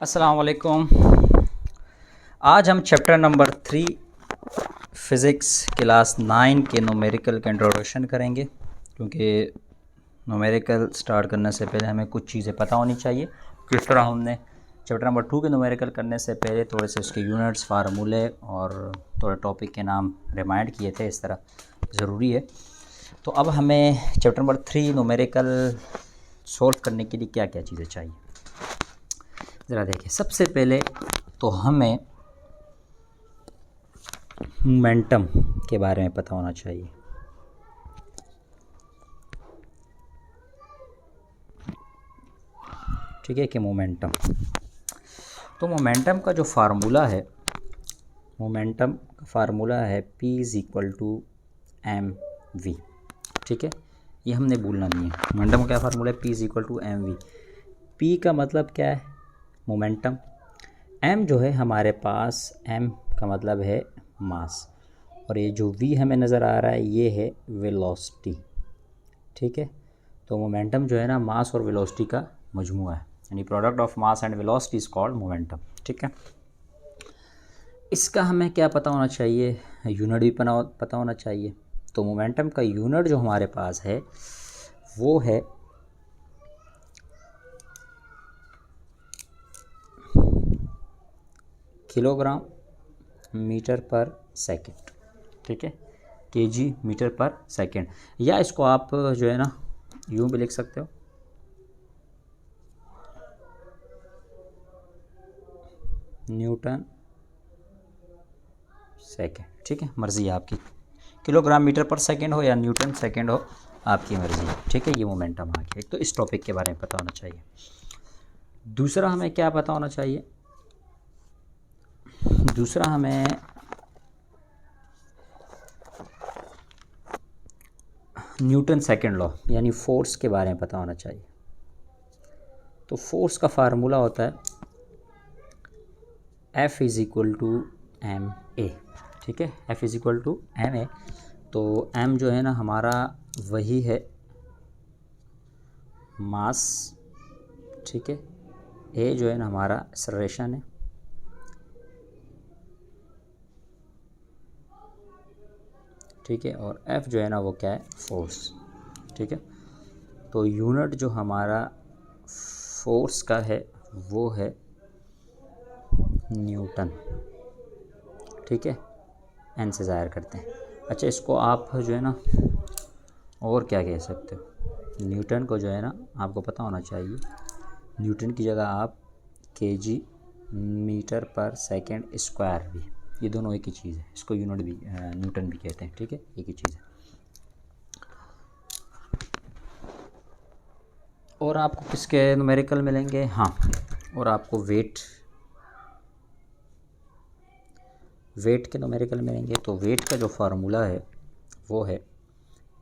अस्सलाम वालेकुम। आज हम चैप्टर नंबर 3 फ़िज़िक्स क्लास 9 के न्यूमेरिकल का इंट्रोडक्शन करेंगे, क्योंकि न्यूमेरिकल स्टार्ट करने से पहले हमें कुछ चीज़ें पता होनी चाहिए। किस तरह हमने चैप्टर नंबर 2 के न्यूमेरिकल करने से पहले थोड़े से उसके यूनिट्स, फार्मूले और थोड़े टॉपिक के नाम रिमाइंड किए थे, इस तरह ज़रूरी है। तो अब हमें चैप्टर नंबर 3 न्यूमेरिकल सॉल्व करने के लिए क्या क्या चीज़ें चाहिए, ज़रा देखिए। सबसे पहले तो हमें मोमेंटम के बारे में पता होना चाहिए। ठीक है कि मोमेंटम, तो मोमेंटम का जो फार्मूला है, मोमेंटम का फार्मूला है P = mv। ठीक है, ये हमने भूलना नहीं है। मोमेंटम का क्या फार्मूला है? P = mv। P का मतलब क्या है? मोमेंटम। m जो है हमारे पास, m का मतलब है मास, और ये जो v हमें नज़र आ रहा है ये है वेलोसिटी। ठीक है, तो मोमेंटम जो है ना, मास और वेलोसिटी का मजमूआ है, यानी product of mass and velocity is called momentum. ठीक है, इसका हमें क्या पता होना चाहिए? यूनिट भी पता होना चाहिए। तो मोमेंटम का यूनिट जो हमारे पास है वो है किलोग्राम मीटर पर सेकंड। ठीक है, केजी मीटर पर सेकंड, या इसको आप जो है ना यूँ भी लिख सकते हो, न्यूटन सेकंड। ठीक है, मर्ज़ी है आपकी, किलोग्राम मीटर पर सेकंड हो या न्यूटन सेकंड हो, आपकी मर्ज़ी है। ठीक है, ये मोमेंटम आ गया। एक तो इस टॉपिक के बारे में पता होना चाहिए। दूसरा हमें क्या पता होना चाहिए? दूसरा हमें न्यूटन सेकंड लॉ यानी फोर्स के बारे में पता होना चाहिए। तो फोर्स का फार्मूला होता है F = ma। ठीक है, F = ma। तो m जो है ना हमारा वही है मास। ठीक है, a जो है ना हमारा एक्सेलरेशन है, ठीक है, और F जो है ना वो क्या है? फोर्स। ठीक है, तो यूनिट जो हमारा फोर्स का है वो है न्यूटन। ठीक है, एन से ज़ाहिर करते हैं। अच्छा, इसको आप जो है ना और क्या कह सकते हो? न्यूटन को जो है ना आपको पता होना चाहिए, न्यूटन की जगह आप केजी मीटर पर सेकंड स्क्वायर भी, ये दोनों एक ही चीज़ है, इसको यूनिट भी न्यूटन भी कहते हैं। ठीक है, एक ही चीज़ है। और आपको किसके न्यूमेरिकल मिलेंगे? हाँ, और आपको वेट के न्यूमेरिकल मिलेंगे। तो वेट का जो फार्मूला है वो है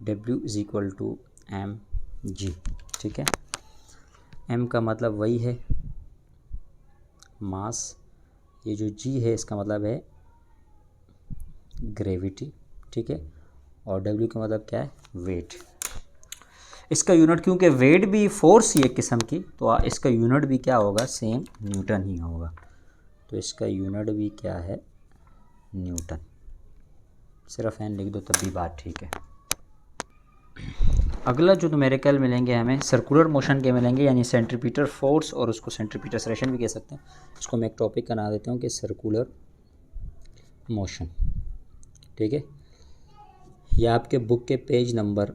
W = mg। ठीक है, m का मतलब वही है मास, ये जो g है इसका मतलब है ग्रेविटी। ठीक है, और W का मतलब क्या है? वेट। इसका यूनिट, क्योंकि वेट भी फोर्स ही एक किस्म की, तो इसका यूनिट भी क्या होगा? सेम न्यूटन ही होगा। तो इसका यूनिट भी क्या है? न्यूटन। सिर्फ एन लिख दो तब भी बात ठीक है। अगला जो न्यूमेरिकल मिलेंगे हमें सर्कुलर मोशन के मिलेंगे, यानी सेंट्रीपिटल फोर्स, और उसको सेंट्रीपिटल एक्सेलरेशन भी कह सकते हैं। इसको मैं एक टॉपिक का नाम देता हूँ कि सर्कुलर मोशन। ठीक है, यह आपके बुक के पेज नंबर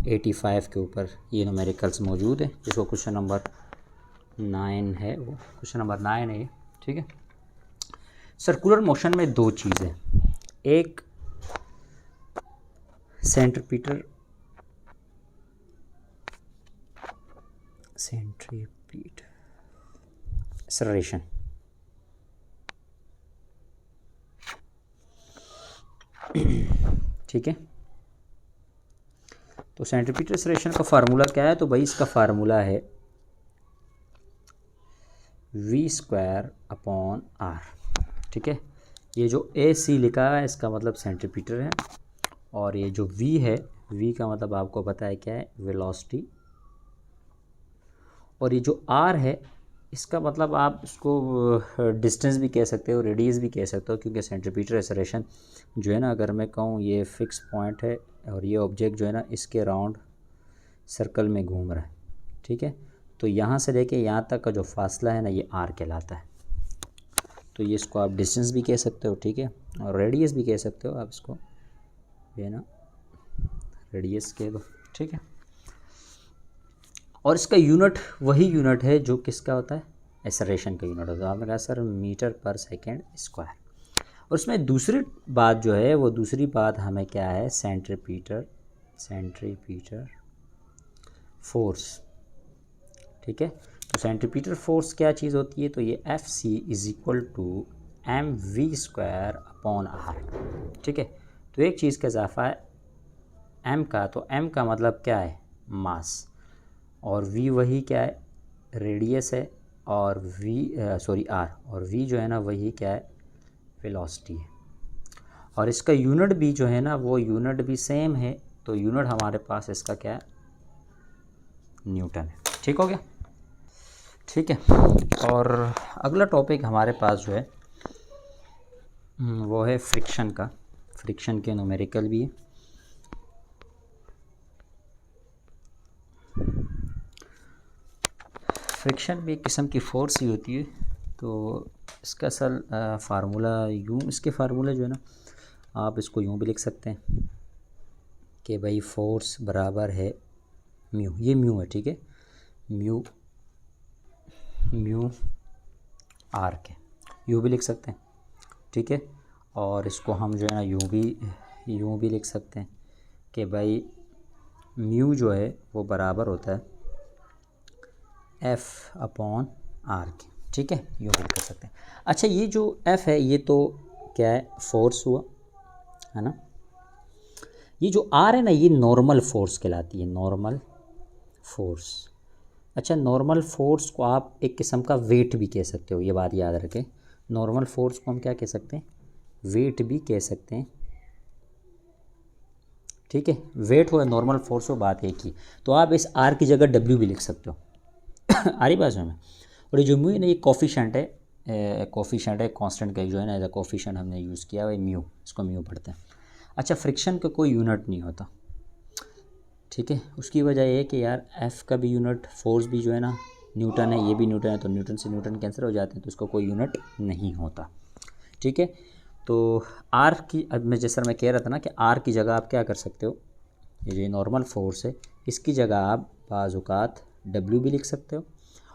85 के ऊपर ये न्यूमेरिकल्स मौजूद है, जिसको क्वेश्चन नंबर 9 है, वो क्वेश्चन नंबर 9 है। ठीक है, सर्कुलर मोशन में दो चीज़ें, एक सेंट्रीपिटल एक्सेलरेशन, ठीक है। तो सेंट्रीपिटल एक्सेलरेशन का फार्मूला क्या है? तो भाई इसका फार्मूला है v²/r। ठीक है, ये जो AC लिखा है इसका मतलब सेंट्रीपिटल है, और ये जो v है, v का मतलब आपको पता है क्या है? वेलोसिटी। और ये जो r है इसका मतलब आप इसको डिस्टेंस भी कह सकते हो, रेडियस भी कह सकते हो, क्योंकि सेंट्रीपिटल एक्सेलरेशन जो है ना, अगर मैं कहूँ ये फिक्स पॉइंट है और ये ऑब्जेक्ट जो है ना इसके राउंड सर्कल में घूम रहा है, ठीक है। तो यहाँ से लेके यहाँ तक का जो फासला है ना ये आर कहलाता है। तो ये इसको आप डिस्टेंस भी कह सकते हो, ठीक है, और रेडियस भी कह सकते हो आप इसको, ये ना रेडियस कह दो, ठीक है। और इसका यूनिट वही यूनिट है जो किसका होता है, एक्सेलरेशन का यूनिट होता है। आपने कहा सर मीटर पर सेकेंड स्क्वायर। और उसमें दूसरी बात जो है वो दूसरी बात हमें क्या है, सेंट्रीपिटल फोर्स, ठीक है। तो सेंट्रीपिटल फोर्स क्या चीज़ होती है, तो ये F C is equal to M V square upon R, ठीक है। तो एक चीज़ का इजाफा है एम का, तो एम का मतलब क्या है, मास, और वी वही क्या है, रेडियस है, और वी आर, और वी जो है ना वही क्या है, वेलोसिटी है। और इसका यूनिट भी जो है ना वो यूनिट भी सेम है। तो यूनिट हमारे पास इसका क्या है, न्यूटन है। ठीक हो गया, ठीक है। और अगला टॉपिक हमारे पास जो है वो है फ्रिक्शन का। फ्रिक्शन के न्यूमेरिकल भी है। फ्रिक्शन भी एक किस्म की फोर्स ही होती है। तो इसका असल फार्मूला यूँ, इसके फार्मूला जो है ना आप इसको यूँ भी लिख सकते हैं कि भाई फोर्स बराबर है म्यू, ये म्यू है, ठीक है, म्यू आर के, यूँ भी लिख सकते हैं, ठीक है। और इसको हम जो है ना यूँ भी लिख सकते हैं कि भाई म्यू जो है वो बराबर होता है एफ अपॉन आर के, ठीक है, यूँ भी कर सकते हैं। अच्छा, ये जो एफ है ये तो क्या है, फोर्स हुआ है ना। ये जो आर है ना ये नॉर्मल फोर्स कहलाती है, नॉर्मल फोर्स। अच्छा, नॉर्मल फोर्स को आप एक किस्म का वेट भी कह सकते हो, ये बात याद रखें। नॉर्मल फोर्स को हम क्या कह सकते हैं, वेट भी कह सकते हैं, ठीक है। वेट हो या नॉर्मल फोर्स हो, बात एक ही। तो आप इस आर की जगह डब्ल्यू भी लिख सकते हो। आ रही बात में। और ये जो म्यू है ना ये कोफिशेंट है कांस्टेंट का जो है ना, एज अ कोफिशेंट हमने यूज़ किया है म्यू, इसको म्यू पढ़ते हैं। अच्छा, फ्रिक्शन का कोई यूनिट नहीं होता, ठीक है। उसकी वजह ये है कि यार एफ़ का भी यूनिट, फोर्स भी जो है ना न्यूटन है, ये भी न्यूटन है, तो न्यूटन से न्यूटन कैंसिल हो जाते हैं, तो इसका कोई यूनिट नहीं होता, ठीक है। तो आर की, अब मैं जैसा मैं कह रहा था ना कि आर की जगह आप क्या कर सकते हो, ये जो नॉर्मल फोर्स है इसकी जगह आप बाज़ औक़ात डब्ल्यू भी लिख सकते हो,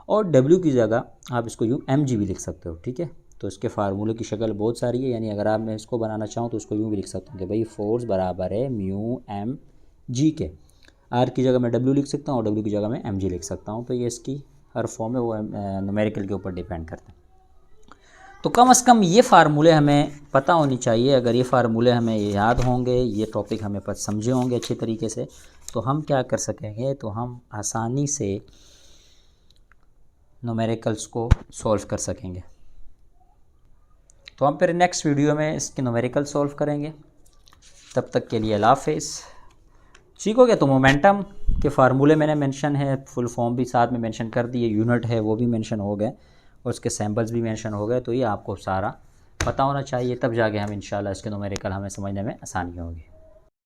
और डब्ल्यू की जगह आप इसको यूँ एम जी भी लिख सकते हो, ठीक है। तो इसके फार्मूले की शक्ल बहुत सारी है, यानी अगर आप मैं इसको बनाना चाहूँ तो इसको यूँ भी लिख सकता हूँ कि भाई फोर्स बराबर है म्यू एम जी के। आर की जगह मैं डब्ल्यू लिख सकता हूँ और डब्ल्यू की जगह मैं एम जी लिख सकता हूँ। तो ये इसकी हर फॉर्म है वो न्यूमेरिकल के ऊपर डिपेंड करता है। तो कम से कम ये फार्मूले हमें पता होनी चाहिए। अगर ये फार्मूले हमें याद होंगे, ये टॉपिक हमें समझे होंगे अच्छे तरीके से, तो हम क्या कर सकेंगे, तो हम आसानी से न्यूमेरिकल्स को सॉल्व कर सकेंगे। तो हम फिर नेक्स्ट वीडियो में इसके न्यूमेरिकल सॉल्व करेंगे। तब तक के लिए अल्लाह हाफ़िज़। ठीक हो गया। तो मोमेंटम के फार्मूले मैंने मेंशन है, फुल फॉर्म भी साथ में मेंशन कर दिए, यूनिट है वो भी मेंशन हो गए, और उसके सैम्पल्स भी मेंशन हो गए। तो ये आपको सारा पता होना चाहिए, तब जाके हम इंशाल्लाह इसके न्यूमेरिकल हमें समझने में आसानी होगी।